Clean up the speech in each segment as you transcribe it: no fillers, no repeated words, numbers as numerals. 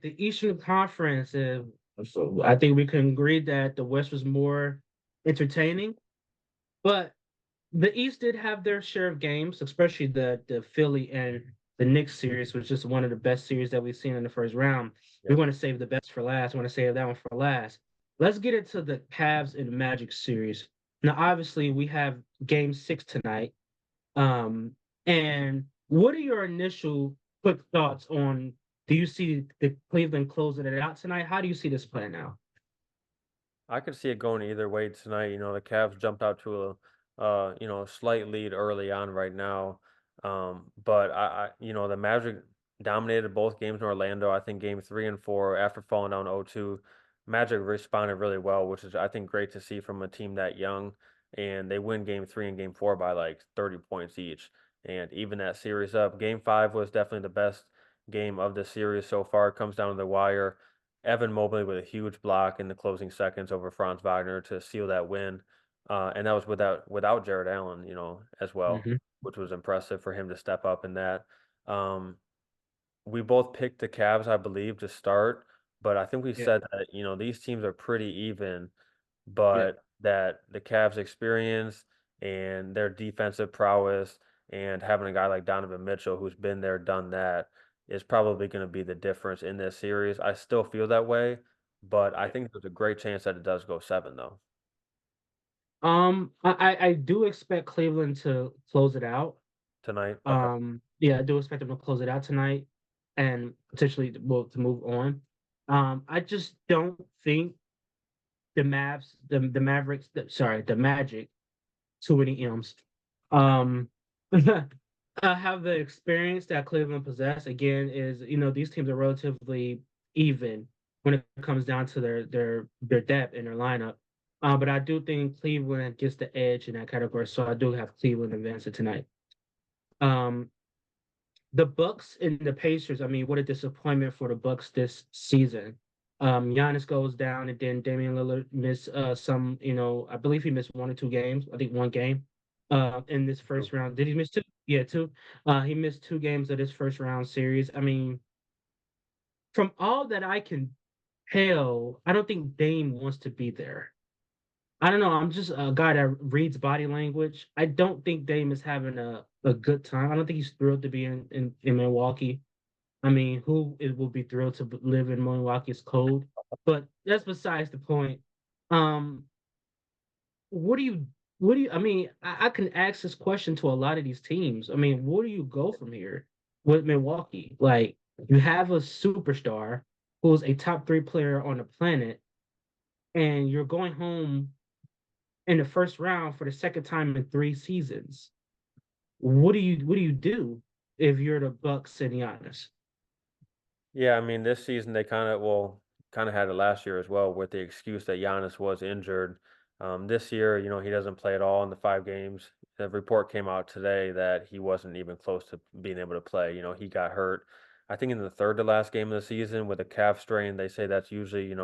the Eastern Conference, so I think we can agree that the West was more entertaining, but the East did have their share of games, especially the Philly and the Knicks series, which is one of the best series that we've seen in the first round. We Yeah. want to save the best for last. We want to save that one for last. Let's get into the Cavs and Magic series. Now, obviously, we have Game 6 tonight. And what are your initial quick thoughts on? Do you see the Cleveland closing it out tonight? How do you see this playing out? I could see it going either way tonight. The Cavs jumped out to a slight lead early on right now. But the Magic dominated both games in Orlando. I think game 3 and 4, after falling down 0-2, Magic responded really well, which is, I think, great to see from a team that young. And they win game 3 and game 4 by like 30 points each. And even that series up. Game 5 was definitely the best game of the series so far. It comes down to the wire. Evan Mobley with a huge block in the closing seconds over Franz Wagner to seal that win, and that was without Jared Allen, as well, Hmm. which was impressive for him to step up in that. Um, we both picked the Cavs, I believe, to start, but I think we Yeah, said that these teams are pretty even, yeah. but that the Cavs' experience and their defensive prowess and having a guy like Donovan Mitchell who's been there, done that is probably going to be the difference in this series. I still feel that way, but I Yeah. think there's a great chance that it does go 7 though I do expect Cleveland to close it out. tonight. Okay. Yeah, I do expect them to close it out tonight and potentially well to move on. I just don't think the Mavericks, the Magic, too many M's. Um, have the experience that Cleveland possess. Again, is these teams are relatively even when it comes down to their depth in their lineup. But I do think Cleveland gets the edge in that category, so I do have Cleveland advancing tonight. Um, the Bucks and the Pacers. I mean, what a disappointment for the Bucks this season. Giannis goes down, and then Damian Lillard missed some. I believe he missed 1 or 2 games. I think 1 game. In this True. first round, did he miss two? Yeah, two. He missed 2 games of this first round series. I mean, from all that I can tell, I don't think Dame wants to be there. I don't know. I'm just a guy that reads body language. I don't think Dame is having a good time. I don't think he's thrilled to be in Milwaukee. I mean, will be thrilled to live in Milwaukee's cold? But that's besides the point. Um, what do you, I mean, I can ask this question to a lot of these teams. I mean, where do you go from here with Milwaukee? Like, you have a superstar who's a top 3 player on the planet, and you're going home in the first round for the second time in 3 seasons. What do you do if you're the Bucks and Giannis? Yeah, I mean, this season they kind of had it last year as well with the excuse that Giannis was injured. This year, he doesn't play at all in the 5 games. The report came out today that he wasn't even close to being able to play. He got hurt, I think, in the third to last game of the season with a calf strain. They say that's usually,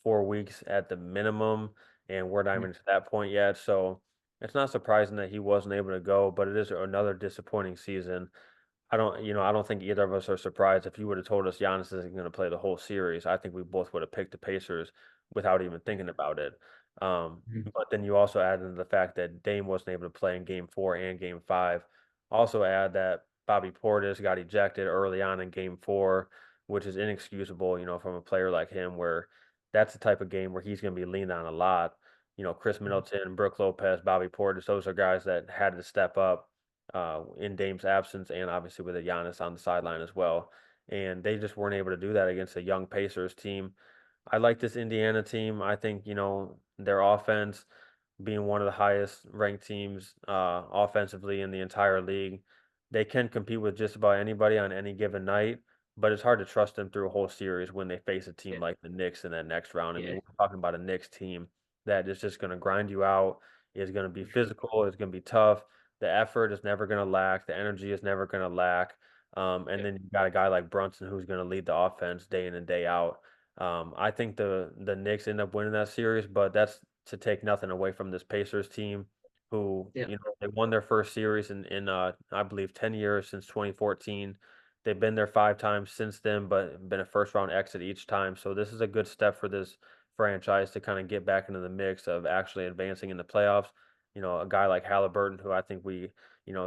4 weeks at the minimum, and we're not even to that point yet. So it's not surprising that he wasn't able to go, but it is another disappointing season. I don't think either of us are surprised. If you would have told us Giannis isn't going to play the whole series, I think we both would have picked the Pacers without even thinking about it. Mhm. But then you also add in the fact that Dame wasn't able to play in game 4 and game 5. Also add that Bobby Portis got ejected early on in game 4, which is inexcusable, from a player like him, where that's the type of game where he's going to be leaned on a lot. Chris Middleton, Brooke Lopez, Bobby Portis, those are guys that had to step up in Dame's absence, and obviously with a Giannis on the sideline as well. And they just weren't able to do that against a young Pacers team. I like this Indiana team. I think, their offense being one of the highest ranked teams offensively in the entire league, they can compete with just about anybody on any given night, but it's hard to trust them through a whole series when they face a team Yeah, like the Knicks in that next round. I mean, yeah, we're talking about a Knicks team that is just going to grind you out, is going to be physical, is going to be tough. The effort is never going to lack, the energy is never going to lack. And yeah. then you got a guy like Brunson who's going to lead the offense day in and day out. I think the Knicks end up winning that series, but that's to take nothing away from this Pacers team, who Yeah. they won their first series in I believe 10 years since 2014. They've been there 5 times since then, but been a first round exit each time. So this is a good step for this franchise to kind of get back into the mix of actually advancing in the playoffs. You know, a guy like Halliburton, who I think we,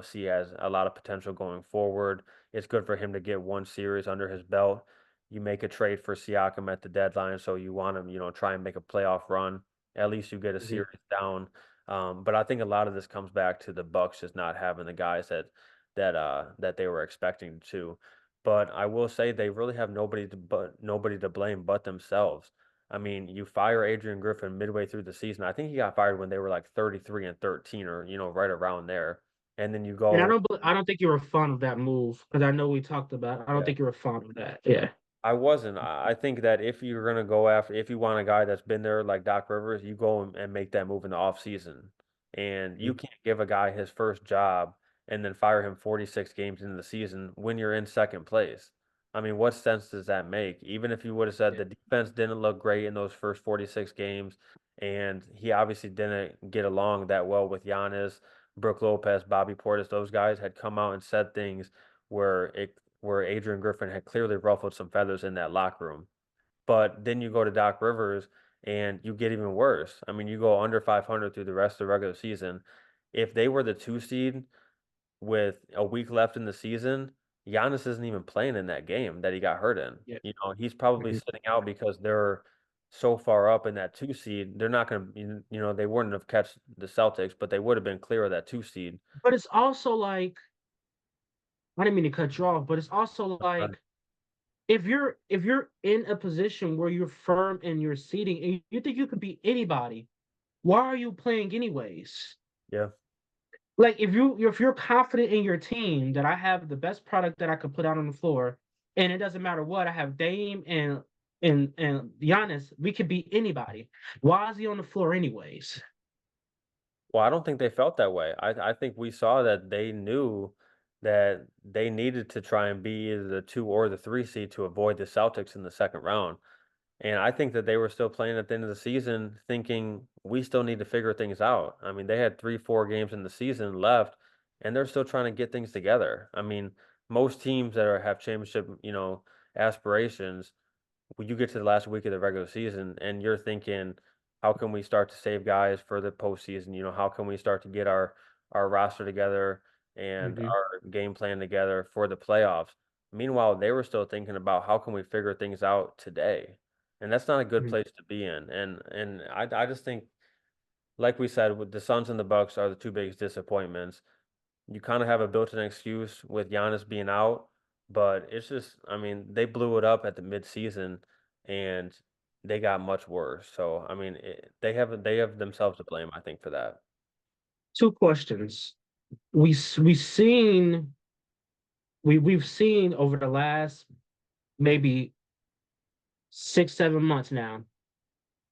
see as a lot of potential going forward. It's good for him to get one series under his belt. You make a trade for Siakam at the deadline, so you want him, try and make a playoff run. At least you get a Mhm. series down. But I think a lot of this comes back to the Bucks just not having the guys that they were expecting to. But I will say they really have nobody to blame but themselves. I mean, you fire Adrian Griffin midway through the season. I think he got fired when they were like 33 and 13 or, right around there. And then you And go, I don't think you were fond of that move because I know we talked about. I don't yeah. think you were fond of that. Yeah. I wasn't. I think that if you're gonna go after, if you want a guy that's been there like Doc Rivers, you go and make that move in the offseason. And you Mhm. can't give a guy his first job and then fire him 46 games into the season when you're in second place. I mean, what sense does that make? Even if you would have said Yeah. the defense didn't look great in those first 46 games, and he obviously didn't get along that well with Giannis, Brook Lopez, Bobby Portis, those guys had come out and said things where Adrian Griffin had clearly ruffled some feathers in that locker room. But then you go to Doc Rivers and you get even worse. I mean, you go under 500 through the rest of the regular season. If they were the 2 seed with a week left in the season, Giannis isn't even playing in that game that he got hurt in. Yeah. He's probably Mhm. sitting out because they're so far up in that 2 seed. They're not going to, they wouldn't have catch the Celtics, but they would have been clear of that 2 seed. But it's also like I didn't mean to cut you off, but it's also Uh, like if you're in a position where you're firm in your seating and you think you could beat anybody, why are you playing anyways? Yeah. Like if you're confident in your team that I have the best product that I could put out on the floor, and it doesn't matter what I have Dame and Giannis, we could beat anybody. Why is he on the floor anyways? Well, I don't think they felt that way. I think we saw that they knew that they needed to try and be either the 2 or the 3 seed to avoid the Celtics in the second round. And I think that they were still playing at the end of the season thinking we still need to figure things out. I mean, they had 3, 4 games in the season left and they're still trying to get things together. I mean, most teams that have championship, aspirations, when you get to the last week of the regular season and you're thinking, how can we start to save guys for the postseason? How can we start to get our roster together and Mhm, our game plan together for the playoffs? Meanwhile, they were still thinking about how can we figure things out today, and that's not a good mhm. place to be in. And I just think, like we said, with the Suns and the Bucks are the two biggest disappointments. You kind of have a built-in excuse with Giannis being out, but it's just, I mean, they blew it up at the midseason, and they got much worse. So, I mean, they have themselves to blame, I think, for that. Two questions. We've seen we've seen over the last maybe 6 7 months now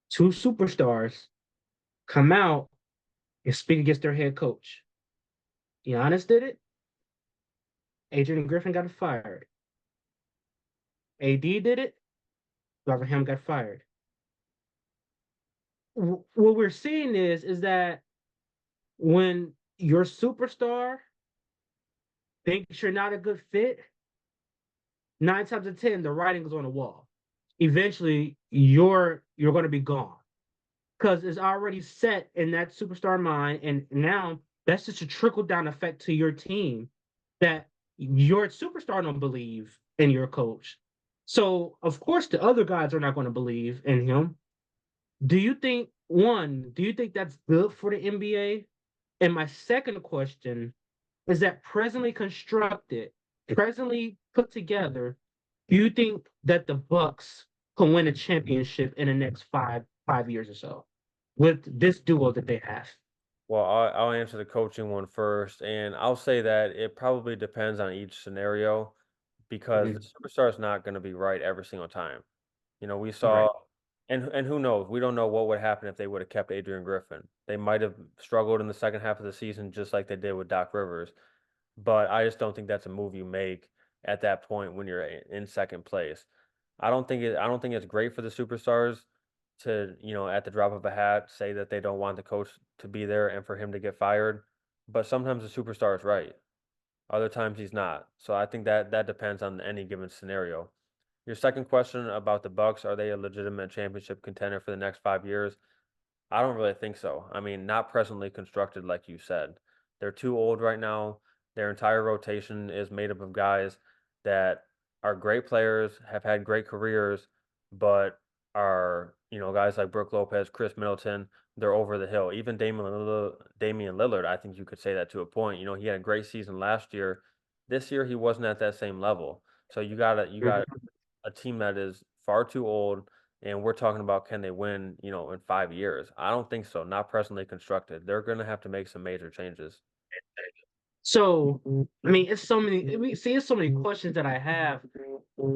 two superstars come out and speak against their head coach. Giannis did it. Adrian Griffin got fired. AD did it. Robert Ham got fired. What we're seeing is that when your superstar thinks you're not a good fit, 9 times out of 10, the writing is on the wall. Eventually, you're going to be gone because it's already set in that superstar mind, and now that's just a trickle down effect to your team that your superstar don't believe in your coach. So of course the other guys are not going to believe in him. Do you think that's good for the NBA? And my second question is that presently constructed, presently put together, do you think that the Bucks can win a championship in the next five years or so with this duo that they have? Well, I'll answer the coaching one first, and I'll say that it probably depends on each scenario because the Mhm. superstar is not going to be right every single time. We saw, Right. and who knows? We don't know what would happen if they would have kept Adrian Griffin. They might have struggled in the second half of the season just like they did with Doc Rivers. But I just don't think that's a move you make at that point when you're in second place. I don't think it's great for the superstars to, at the drop of a hat, say that they don't want the coach to be there and for him to get fired. But sometimes the superstar is right. Other times he's not. So I think that that depends on any given scenario. Your second question about the Bucks, are they a legitimate championship contender for the next 5 years? I don't really think so. I mean, not presently constructed, like you said. They're too old right now. Their entire rotation is made up of guys that are great players, have had great careers, but are, guys like Brooke Lopez, Chris Middleton, they're over the hill. Even Damian Lillard, I think you could say that to a point. He had a great season last year. This year he wasn't at that same level. So you got Mhm. a team that is far too old, and we're talking about can they win, in 5 years? I don't think so. Not presently constructed. They're going to have to make some major changes. So, I mean, it's so many. It's so many questions that I have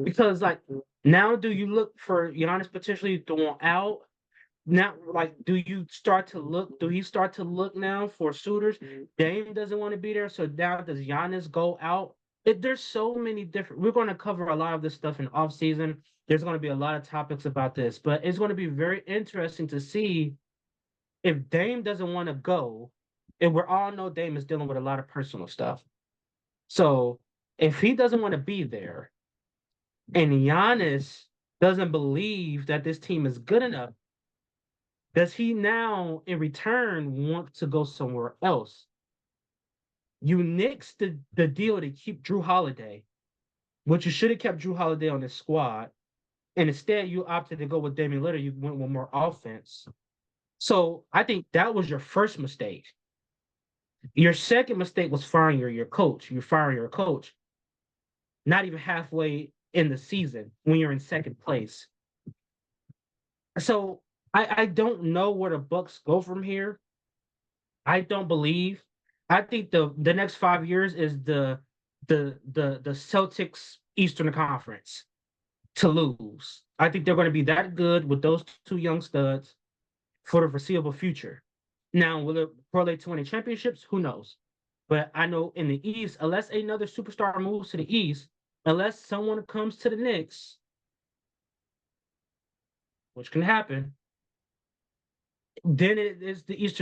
because, like, now do you look for Giannis potentially going out? Now, like, do you start to look? Do you start to look now for suitors? Dame doesn't want to be there, so now does Giannis go out? There's so many different. We're going to cover a lot of this stuff in off season. There's going to be a lot of topics about this, but it's going to be very interesting to see if Dame doesn't want to go. And we all know Dame is dealing with a lot of personal stuff. So if he doesn't want to be there, and Giannis doesn't believe that this team is good enough, does he now, in return, want to go somewhere else? You nixed the deal to keep Drew Holiday, which you should have kept Drew Holiday on this squad. And instead, you opted to go with Damian Lillard. You went with more offense. So I think that was your first mistake. Your second mistake was firing your coach. You're firing your coach not even halfway in the season when you're in second place. So I don't know where the Bucks go from here. I don't believe. I think the next 5 years is the Celtics Eastern Conference to lose. I think they're going to be that good with those two young studs for the foreseeable future. Now, will it correlate to winning championships? Who knows? But I know in the East, unless another superstar moves to the East, unless someone comes to the Knicks, which can happen, then it is it's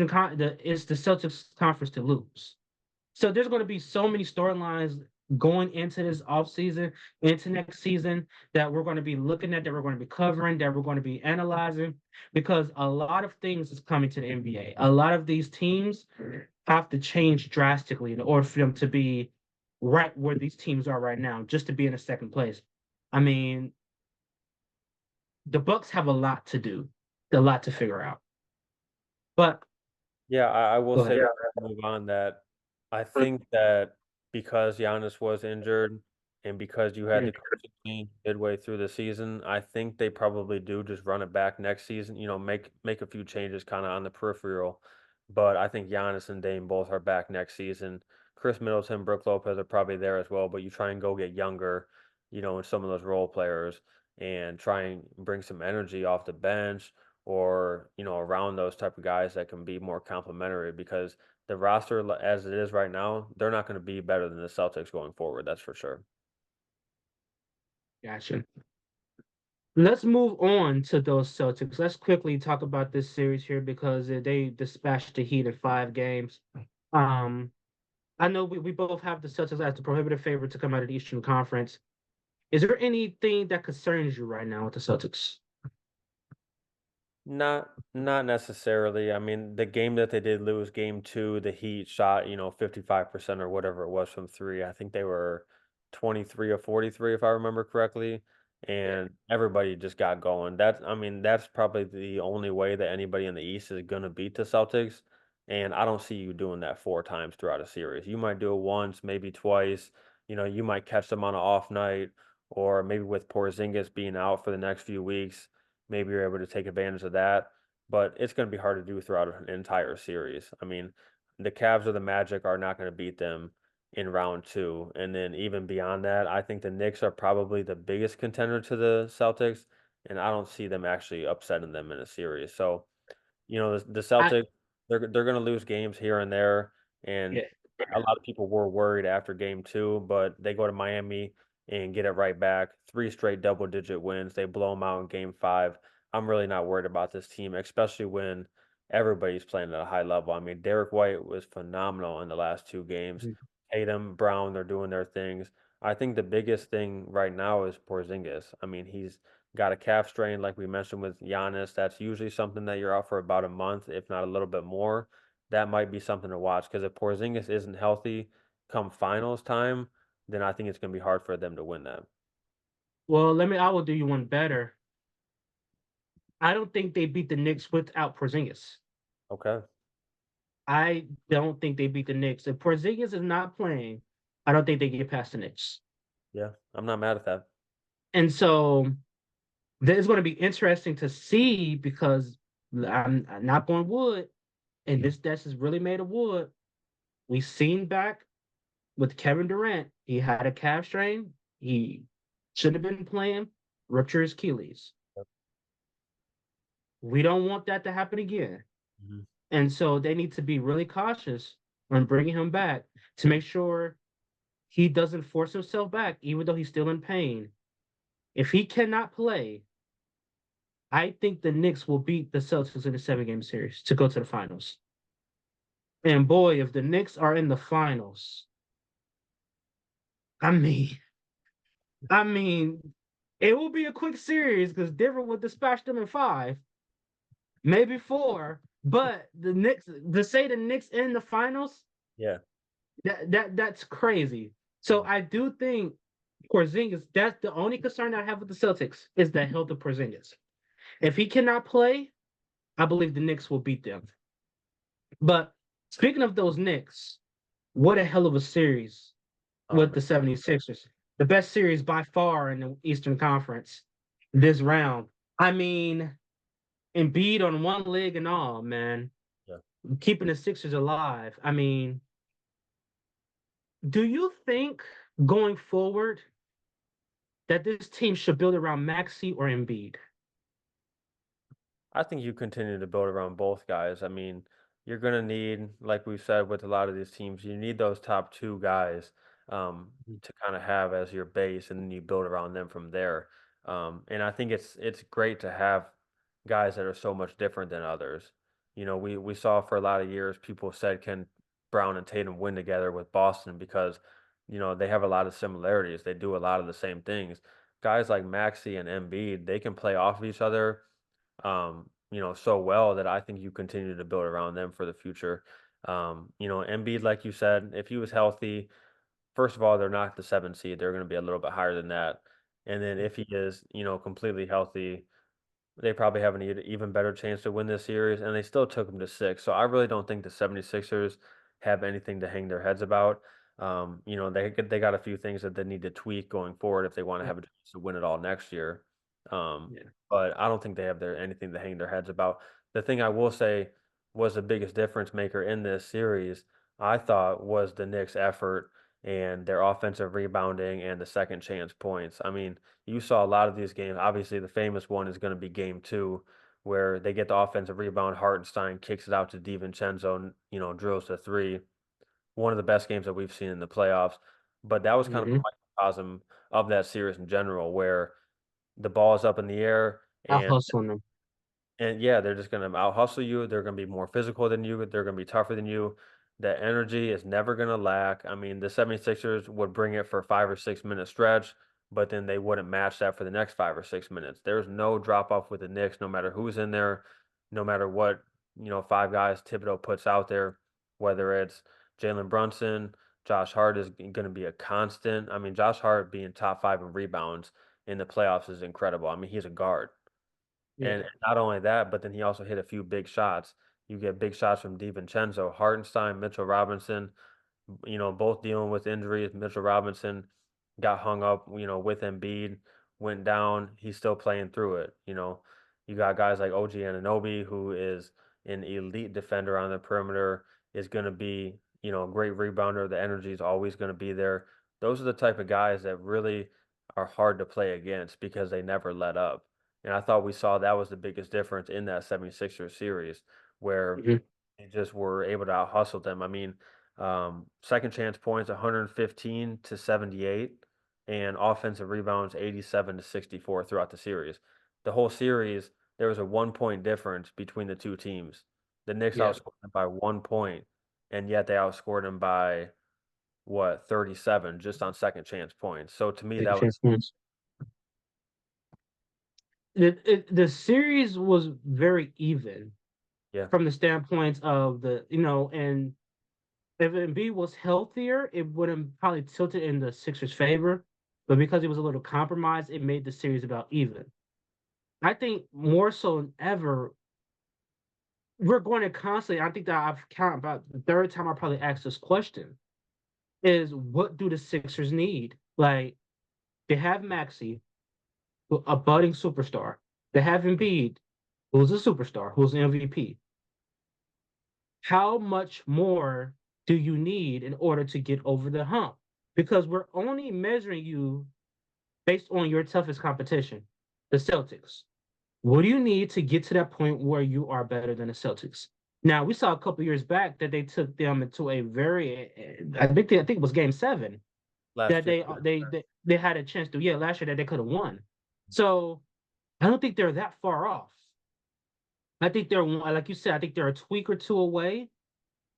the Celtics conference to lose. So there's going to be so many storylines going into this offseason, into next season that we're going to be looking at, that we're going to be covering, that we're going to be analyzing, because a lot of things is coming to the NBA. A lot of these teams have to change drastically in order for them to be right where these teams are right now, just to be in a second place. I mean, the Bucks have a lot to do, a lot to figure out. But Yeah, I will go say ahead. before we move on that I think that because Giannis was injured and because you had Yeah. the coaching change midway through the season, I think they probably do just run it back next season, make a few changes kind of on the peripheral. But I think Giannis and Dame both are back next season. Chris Middleton, Brooke Lopez are probably there as well, but you try and go get younger, and some of those role players and try and bring some energy off the bench or, around those type of guys that can be more complementary because the roster as it is right now, they're not gonna be better than the Celtics going forward, that's for sure. Gotcha. Let's move on to those Celtics. Let's quickly talk about this series here because they dispatched the Heat in 5 games. Um, I know we both have the Celtics as the prohibitive favorite to come out of the Eastern Conference. Is there anything that concerns you right now with the Celtics? Not necessarily. I mean, the game that they did lose, game 2, the Heat shot, 55% or whatever it was from 3. I think they were 23 or 43 if I remember correctly, Yeah. and everybody just got going. That's probably the only way that anybody in the East is gonna beat the Celtics, and I don't see you doing that 4 times throughout a series. You might do it once, maybe twice, you might catch them on an off night, or maybe with Porzingis being out for the next few weeks, maybe you're able to take advantage of that, but it's going to be hard to do throughout an entire series. I mean, the Cavs or the Magic are not going to beat them in round 2. And then even beyond that, I think the Knicks are probably the biggest contender to the Celtics, and I don't see them actually upsetting them in a series. So, the I Celtics, they're gonna lose games here and there, and yeah. a lot of people were worried after game 2, but they go to Miami and get it right back. 3 straight double-digit wins. They blow them out in game 5. I'm really not worried about this team, especially when everybody's playing at a high level. I mean, Derek White was phenomenal in the last 2 games. Tatum, Brown, they're doing their things. I think the biggest thing right now is Porzingis. I mean, he's got a calf strain, like we mentioned with Giannis. That's usually something that you're out for about a month, if not a little bit more. That might be something to watch because if Porzingis isn't healthy come finals time, then I think it's going to be hard for them to win that. Well, I will do you one better. I don't think they beat the Knicks without Porzingis. Okay. I don't think they beat the Knicks. If Porzingis is not playing, I don't think they get past the Knicks. Yeah. I'm not mad at that. And so it's going to be interesting to see because I'm not on wood, and this desk is really made of wood. We seen back with Kevin Durant, he had a calf strain. He should have been playing, rupture his Achilles. We don't want that to happen again. Mhm. And so they need to be really cautious when bringing him back to make sure he doesn't force himself back, even though he's still in pain. If he cannot play, I think the Knicks will beat the Celtics in the 7 game series to go to the finals. And boy, if the Knicks are in the finals, I mean, I mean, it will be a quick series because Denver will dispatch them in 5, maybe 4. But the Knicks, to say the Knicks in the finals, Yeah. that's crazy. So Mhm. I do think Porzingis. That's the only concern I have with the Celtics is the health of Porzingis. If he cannot play, I believe the Knicks will beat them. But speaking of those Knicks, what a hell of a series Oh, with man. the 76ers. The best series by far in the Eastern Conference this round. I mean, Embiid on one leg and all, man, Yeah. keeping the Sixers alive. I mean, do you think going forward that this team should build around Maxey or Embiid? I think you continue to build around both guys. I mean, you're going to need, like we said with a lot of these teams, you need those top two guys to kind of have as your base, and then you build around them from there. And I think it's great to have guys that are so much different than others. You know, we saw for a lot of years people said can Brown and Tatum win together with Boston because they have a lot of similarities. They do a lot of the same things. Guys like Maxey and Embiid, they can play off of each other so well that I think you continue to build around them for the future. Embiid, like you said, if he was healthy, first of all, they're not the 7 seed. They're going to be a little bit higher than that. And then if he is, completely healthy, they probably have an even better chance to win this series. And they still took him to 6. So I really don't think the 76ers have anything to hang their heads about. They got a few things that they need to tweak going forward if they want to Yeah, have a chance to win it all next year. Um, yeah. but I don't think they have anything to hang their heads about. The thing I will say was the biggest difference maker in this series, I thought, was the Knicks' effort and their offensive rebounding and the second chance points. I mean, you saw a lot of these games. Obviously, the famous one is going to be game 2, where they get the offensive rebound. Hartenstein kicks it out to DiVincenzo, and, drills the three. One of the best games that we've seen in the playoffs. But that was kind of Mm-hmm. a microcosm of that series in general, where the ball is up in the air I'll and hustle them. yeah, they're just gonna out hustle you. They're gonna be more physical than you. They're gonna be tougher than you. That energy is never gonna lack. I mean, the 76ers would bring it for 5 or 6 minute stretch, but then they wouldn't match that for the next 5 or 6 minutes. There's no drop off with the Knicks, no matter who's in there, no matter what, 5 guys Thibodeau puts out there, whether it's Jalen Brunson, Josh Hart is gonna be a constant. I mean, Josh Hart being top 5 in rebounds in the playoffs is incredible. I mean, he's a guard. And Yeah. not only that, but then he also hit a few big shots. You get big shots from DiVincenzo, Hartenstein, Mitchell Robinson, both dealing with injuries. Mitchell Robinson got hung up, with Embiid, went down. He's still playing through it. You got guys like OG Anunoby, who is an elite defender on the perimeter, is going to be, a great rebounder. The energy is always going to be there. Those are the type of guys that really are hard to play against because they never let up. And I thought we saw that was the biggest difference in that 76ers series where Mm-hmm. they just were able to out hustle them. I mean, second chance points 115 to 78, and offensive rebounds 87 to 64 throughout the series. The whole series, there was a 1 point difference between the two teams. The Knicks Yeah. outscored them by 1 point, and yet they outscored them by what, 37 just on second chance points. So to me, Take a that was chance points. The series was very even yeah, from the standpoints of and if Embiid was healthier, it would have probably tilted in the Sixers' favor. But because it was a little compromised, it made the series about even. I think more so than ever, we're going to constantly. I think that I've counted about the third time I probably asked this question is what do the Sixers need? Like they have Maxi, a budding superstar. They have Embiid, who's a superstar, who's an MVP. How much more do you need in order to get over the hump? Because we're only measuring you based on your toughest competition, the Celtics. What do you need to get to that point where you are better than the Celtics? Now we saw a couple years back that they took them into a I think it was Game 7 that last year. they had a chance to last year that they could have won. So I don't think they're that far off. I think they're like you said. I think they're a tweak or two away.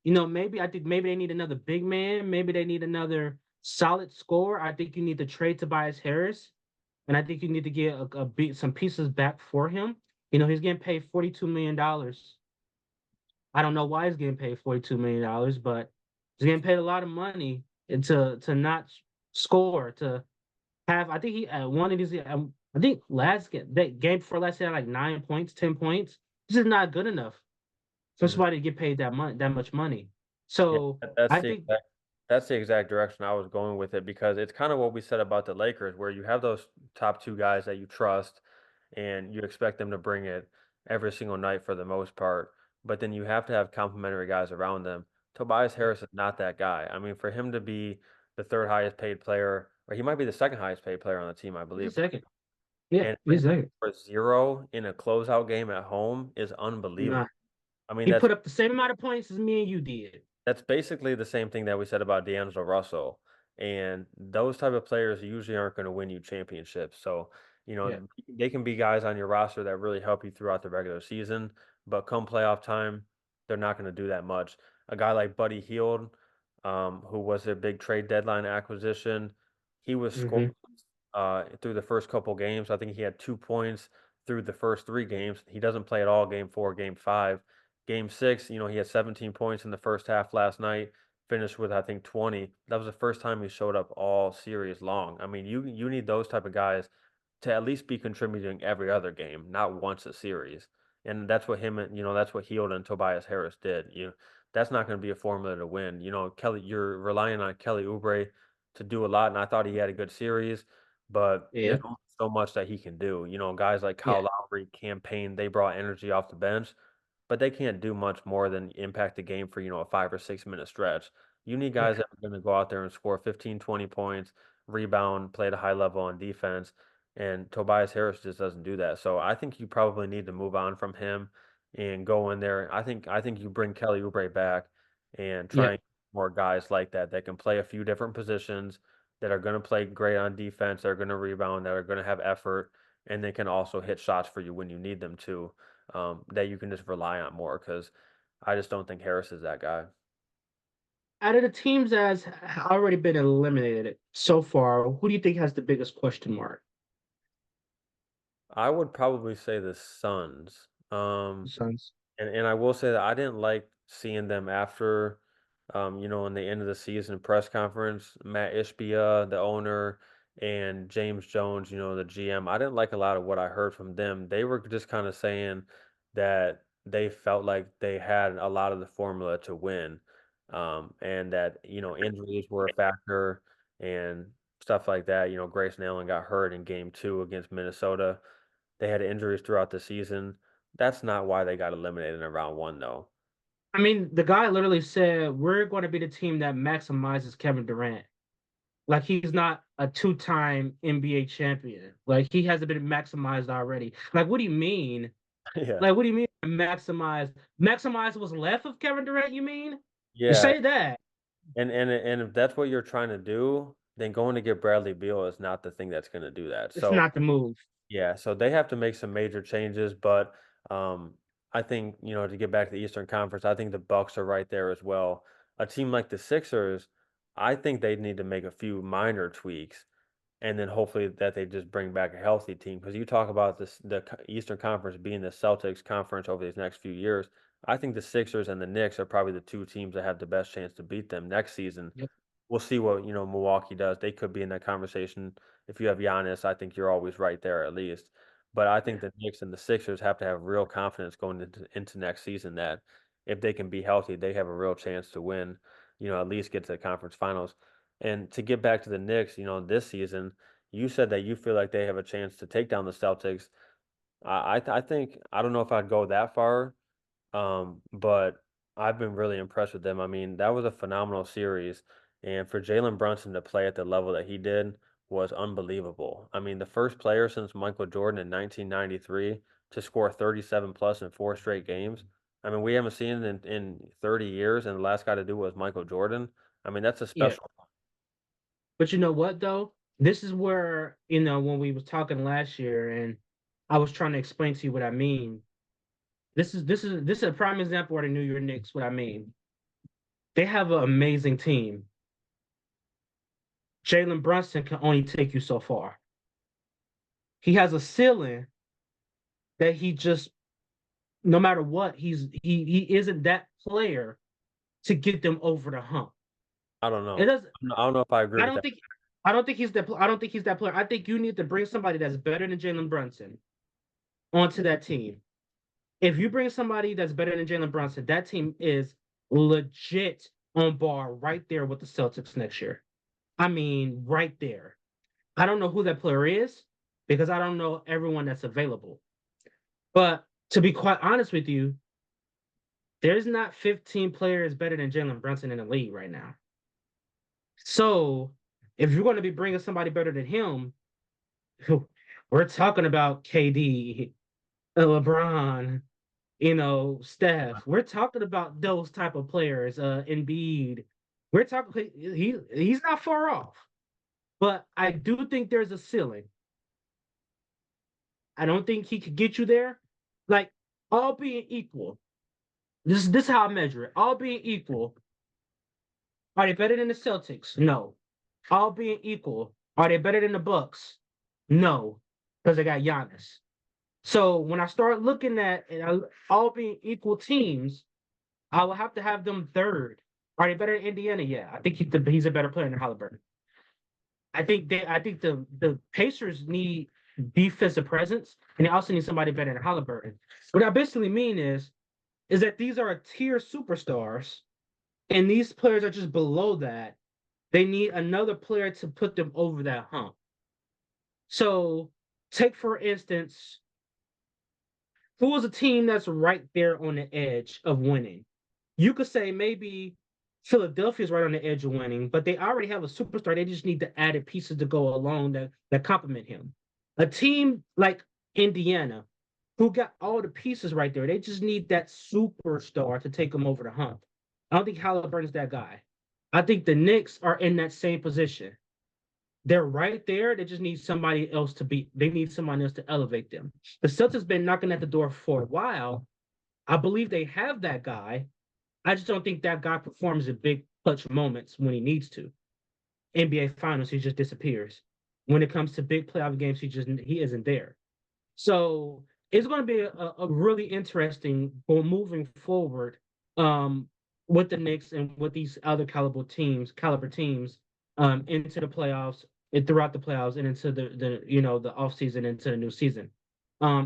Maybe I think maybe they need another big man. Maybe they need another solid scorer. I think you need to trade Tobias Harris, and I think you need to get some pieces back for him. He's getting paid $42 million. I don't know why he's getting paid $42 million, but he's getting paid a lot of money and to not score to have. I think he one of these. I think that game before last, he had like 9 points, 10 points. This is not good enough for Mhm. somebody to get paid that much money. Yeah, So I think, that's the exact direction I was going with it because it's kind of what we said about the Lakers, where you have those top two guys that you trust and you expect them to bring it every single night for the most part, but then you have to have complementary guys around them. Tobias Harris is not that guy. I mean, for him to be the third highest paid player, or he might be the second highest paid player on the team, I he's a believe, second. Yeah, and for him he's a second. for 0 in a closeout game at home is unbelievable. Nah, I mean, he put up the same amount of points as me and you did. that's basically the same thing that we said about D'Angelo Russell. And those type of players usually aren't going to win you championships. So, Yeah. they can be guys on your roster that really help you throughout the regular season, but come playoff time, they're not going to do that much. A guy like Buddy Hield, who was a big trade deadline acquisition, he was scoring Hmm. through the first couple games. I think he had 2 points through the first 3 games. He doesn't play at all game 4, game 5. Game 6, he had 17 points in the first half last night, finished with I think 20. That was the first time he showed up all series long. I mean, you need those type of guys to at least be contributing every other game, not once a series. And that's what that's what Hield and Tobias Harris did. That's not going to be a formula to win. Kelly, you're relying on Kelly Oubre to do a lot, and I thought he had a good series, but there's Yeah. only so much that he can do. Guys like Yeah. Kyle Lowry, campaign, they brought energy off the bench, but they can't do much more than impact the game for, a 5 or 6 minute stretch. You need guys Yeah. that are going to go out there and score 15, 20 points, rebound, play at a high level on defense. And Tobias Harris just doesn't do that. So I think you probably need to move on from him and go in there. I think you bring Kelly Oubre back and try Yeah. and get more guys like that that can play a few different positions, that are going to play great on defense, that are going to rebound, that are going to have effort, and they can also hit shots for you when you need them to, that you can just rely on more because I just don't think Harris is that guy. Out of the teams that has already been eliminated so far, who do you think has the biggest question mark? I would probably say the Suns. The Suns. And I will say that I didn't like seeing them after, in the end of the season press conference, Matt Ishbia, the owner, and James Jones, the GM. I didn't like a lot of what I heard from them. They were just kind of saying that they felt like they had a lot of the formula to win, and that injuries were a factor and stuff like that. Grayson Allen got hurt in Game 2 against Minnesota. They had injuries throughout the season. That's not why they got eliminated in round 1, though. I mean, the guy literally said, "We're going to be the team that maximizes Kevin Durant." Like he's not a two-time NBA champion. Like he hasn't been maximized already. Like, what do you mean? Yeah. Like, what do you mean maximize? Maximize what's left of Kevin Durant, you mean? You Yeah, say that. and if that's what you're trying to do, then going to get Bradley Beal is not the thing that's gonna do that. It's So, not the move. yeah, so they have to make some major changes, but, I think, to get back to the Eastern Conference, I think the Bucks are right there as well. A team like the Sixers, I think they need to make a few minor tweaks, and then hopefully that they just bring back a healthy team. Because you talk about Eastern Conference being the Celtics conference over these next few years. I think the Sixers and the Knicks are probably the two teams that have the best chance to beat them next season. Yep. We'll see what, Milwaukee does. They could be in that conversation. If you have Giannis, I think you're always right there at least. But I think Yeah. the Knicks and the Sixers have to have real confidence going into next season that if they can be healthy, they have a real chance to win, at least get to the conference finals. And to get back to the Knicks, this season, you said that you feel like they have a chance to take down the Celtics. I think I don't know if I'd go that far, but I've been really impressed with them. I mean, that was a phenomenal series, and for Jalen Brunson to play at the level that he did was unbelievable. I mean, the first player since Michael Jordan in 1993 to score 37 plus in 4 straight games. I mean, we haven't seen it in 30 years, and the last guy to do it was Michael Jordan. I mean, that's a Yeah. special. But you know what though? This is where, when we was talking last year and I was trying to explain to you what I mean. This is a prime example of the New York Knicks, what I mean. They have an amazing team. Jalen Brunson can only take you so far. He has a ceiling that he just, no matter what, he isn't that player to get them over the hump. I don't It know. doesn't. I don't know if I agree I with don't that. think. I don't think he's that. I don't think he's that player. I think you need to bring somebody that's better than Jalen Brunson onto that team. If you bring somebody that's better than Jalen Brunson, that team is legit on bar right there with the Celtics next year. I mean, right there. I don't know who that player is because I don't know everyone that's available. But to be quite honest with you, there's not 15 players better than Jalen Brunson in the league right now. So if you're going to be bringing somebody better than him, we're talking about KD, LeBron, Steph. We're talking about those type of players, Embiid. We're talking he's not far off. But I do think there's a ceiling. I don't think he could get you there. Like, all being equal. This is how I measure it. All being equal, are they better than the Celtics? No. All being equal, are they better than the Bucks? No, because they got Giannis. So when I start looking at all being equal teams, I will have to have them third. Are they better than Indiana? Yeah, I think he's a better player than Halliburton. I think the Pacers need defensive presence, and they also need somebody better than Halliburton. What I basically mean is that these are tier superstars, and these players are just below that. They need another player to put them over that hump. So, take for instance, who is a team that's right there on the edge of winning? You could say maybe Philadelphia's right on the edge of winning, but they already have a superstar. They just need the added pieces to go along that complement him. A team like Indiana, who got all the pieces right there, they just need that superstar to take them over the hump. I don't think Halliburton's that guy. I think the Knicks are in that same position. They're right there. They just need somebody else to beat. They need someone else to elevate them. The Celtics been knocking at the door for a while. I believe they have that guy. I just don't think that guy performs in big clutch moments when he needs to. NBA Finals, he just disappears. When it comes to big playoff games, he isn't there. So it's going to be a really interesting for moving forward, um, with the Knicks and with these other caliber teams, into the playoffs and throughout the playoffs and into the off season into the new season.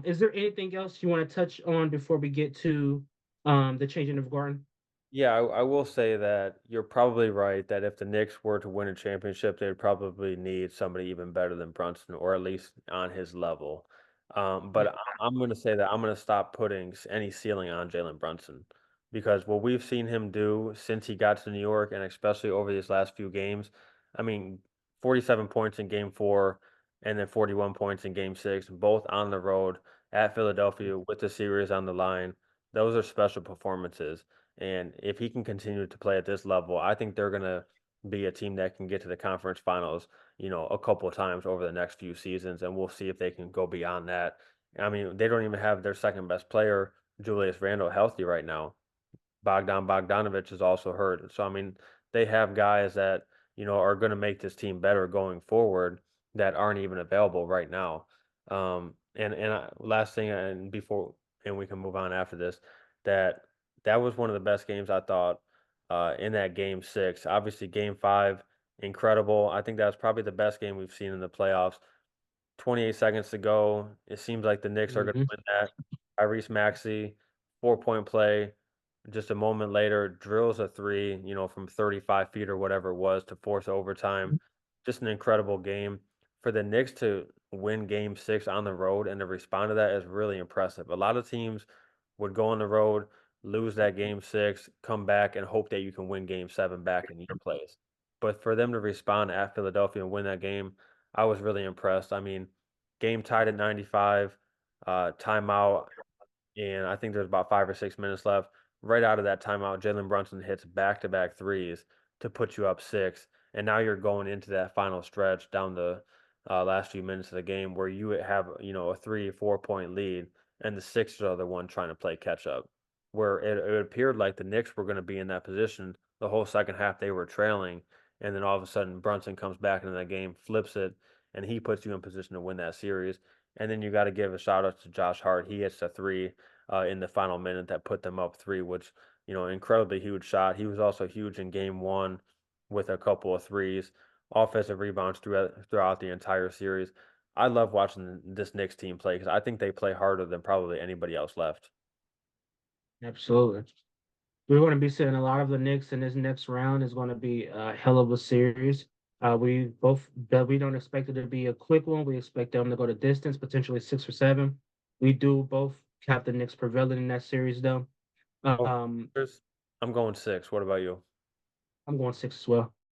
Is there anything else you want to touch on before we get to the changing of Garden? Yeah, I will say that you're probably right that if the Knicks were to win a championship, they'd probably need somebody even better than Brunson, or at least on his level. But Yeah, I'm going to say that I'm going to stop putting any ceiling on Jalen Brunson because what we've seen him do since he got to New York, and especially over these last few games, I mean, 47 points in Game 4, and then 41 points in Game 6, both on the road at Philadelphia with the series on the line. Those are special performances. And if he can continue to play at this level, I think they're gonna be a team that can get to the conference finals, a couple of times over the next few seasons, and we'll see if they can go beyond that. I mean, they don't even have their second best player, Julius Randle, healthy right now. Bogdan Bogdanovic is also hurt. So I mean, they have guys that are going to make this team better going forward that aren't even available right now. Last thing, and we can move on after this, that that was one of the best games I thought in that game six. Obviously, game five, incredible. I think that's probably the best game we've seen in the playoffs. 28 seconds to go. It seems like the Knicks are going Mhm. to win that. Tyrese Maxey, 4-point play. Just a moment later, drills a three, from 35 feet or whatever it was to force overtime. Just an incredible game. For the Knicks to win game six on the road and to respond to that is really impressive. A lot of teams would go on the road, lose that game six, come back, and hope that you can win game seven back in your place. But for them to respond at Philadelphia and win that game, I was really impressed. I mean, game tied at 95, timeout, and I think there's about 5 or 6 minutes left. Right out of that timeout, Jalen Brunson hits back-to-back threes to put you up 6, and now you're going into that final stretch down the, last few minutes of the game where you have, a 3, 4-point lead, and the Sixers are the one trying to play catch up. Where it appeared like the Knicks were gonna be in that position the whole second half they were trailing, and then all of a sudden Brunson comes back into that game, flips it, and he puts you in position to win that series. And then you gotta give a shout out to Josh Hart. He hits a 3 in the final minute that put them up 3, which, incredibly huge shot. He was also huge in game 1 with a couple of threes, offensive rebounds throughout the entire series. I love watching this Knicks team play because I think they play harder than probably anybody else left. Absolutely. We're going to be seeing a lot of the Knicks in this next round. Is going to be a hell of a series. We don't expect it to be a quick one. We expect them to go the distance, potentially 6 or 7. We do both have the Knicks prevailing in that series, though. Oh, Um, I'm going 6. What about you? I'm going 6 as well.